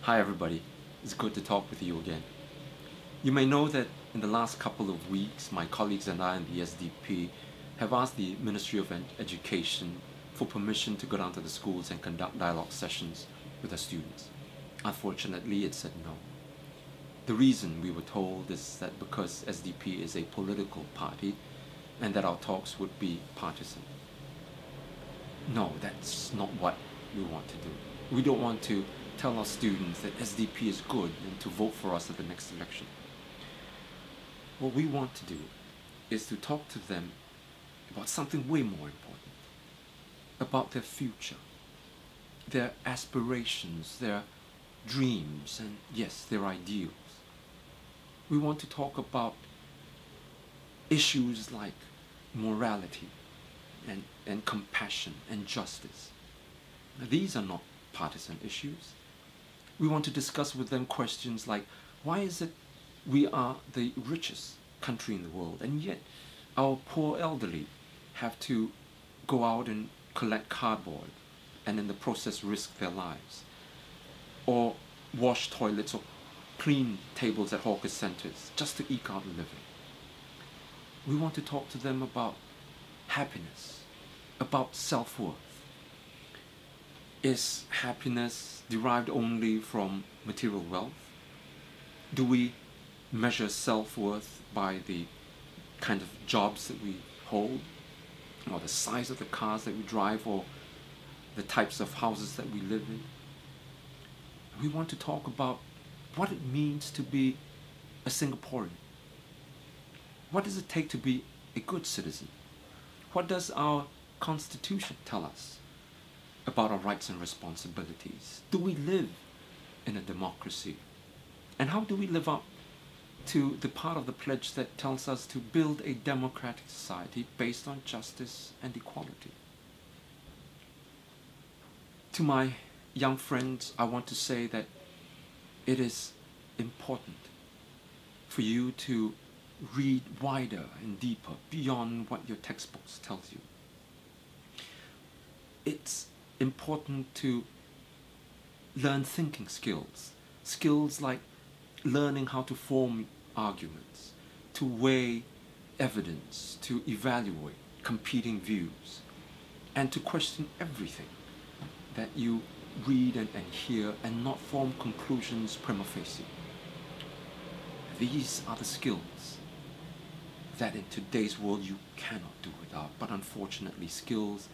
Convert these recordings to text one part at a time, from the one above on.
Hi everybody, it's good to talk with you again. You may know that in the last couple of weeks, my colleagues and I in the SDP have asked the Ministry of Education for permission to go down to the schools and conduct dialogue sessions with the students. Unfortunately, it said no. The reason we were told is that because SDP is a political party and that our talks would be partisan. No, that's not what we want to do. We don't want to tell our students that SDP is good and to vote for us at the next election. What we want to do is to talk to them about something way more important, about their future, their aspirations, their dreams, and yes, their ideals. We want to talk about issues like morality and compassion and justice. Now, these are not partisan issues. We want to discuss with them questions like, why is it we are the richest country in the world and yet our poor elderly have to go out and collect cardboard and in the process risk their lives, or wash toilets or clean tables at hawker centers just to eke out a living. We want to talk to them about happiness, about self-worth. Is happiness derived only from material wealth? Do we measure self-worth by the kind of jobs that we hold, or the size of the cars that we drive, or the types of houses that we live in? We want to talk about what it means to be a Singaporean. What does it take to be a good citizen? What does our Constitution tell us about our rights and responsibilities? Do we live in a democracy? And how do we live up to the part of the pledge that tells us to build a democratic society based on justice and equality? To my young friends, I want to say that it is important for you to read wider and deeper beyond what your textbooks tells you. It's important to learn thinking skills, skills like learning how to form arguments, to weigh evidence, to evaluate competing views, and to question everything that you read and hear and not form conclusions prima facie. These are the skills that in today's world you cannot do without, but unfortunately skills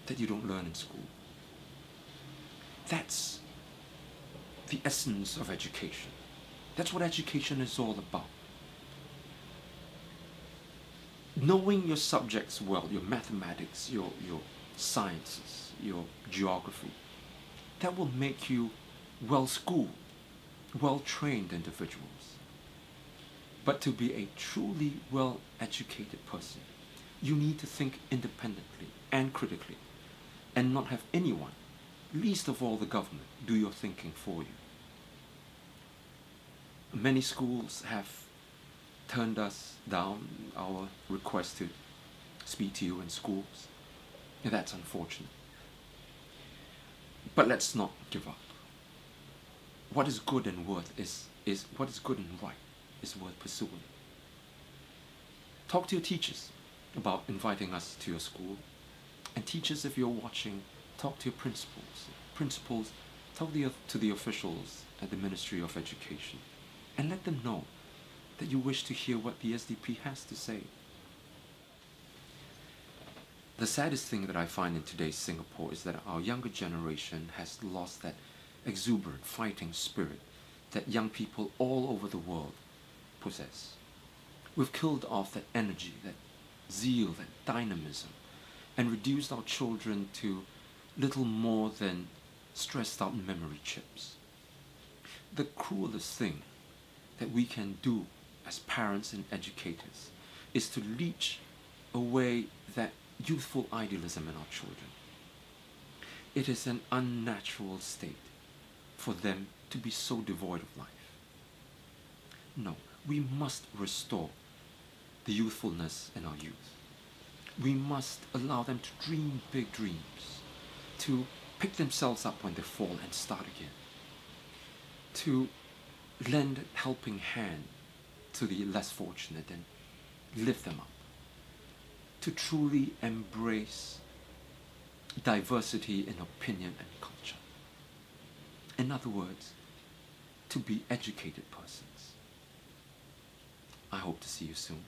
that you don't learn in school. That's the essence of education. That's what education is all about. Knowing your subjects well, your mathematics, your sciences, your geography, that will make you well-schooled, well-trained individuals. But to be a truly well-educated person, you need to think independently and critically, and not have anyone, least of all the government, do your thinking for you. Many schools have turned us down our request to speak to you in schools. That's unfortunate. But let's not give up. What is good and worth is what is good and right is worth pursuing. Talk to your teachers about inviting us to your school. And teachers, if you're watching, talk to your principals. Principals, talk to the officials at the Ministry of Education and let them know that you wish to hear what the SDP has to say. The saddest thing that I find in today's Singapore is that our younger generation has lost that exuberant fighting spirit that young people all over the world possess. We've killed off that energy, that zeal, that dynamism, and reduced our children to little more than stressed out memory chips. The cruelest thing that we can do as parents and educators is to leech away that youthful idealism in our children. It is an unnatural state for them to be so devoid of life. No, we must restore the youthfulness in our youth. We must allow them to dream big dreams, to pick themselves up when they fall and start again. to lend a helping hand to the less fortunate and lift them up, to truly embrace diversity in opinion and culture. In other words, to be educated persons. I hope to see you soon.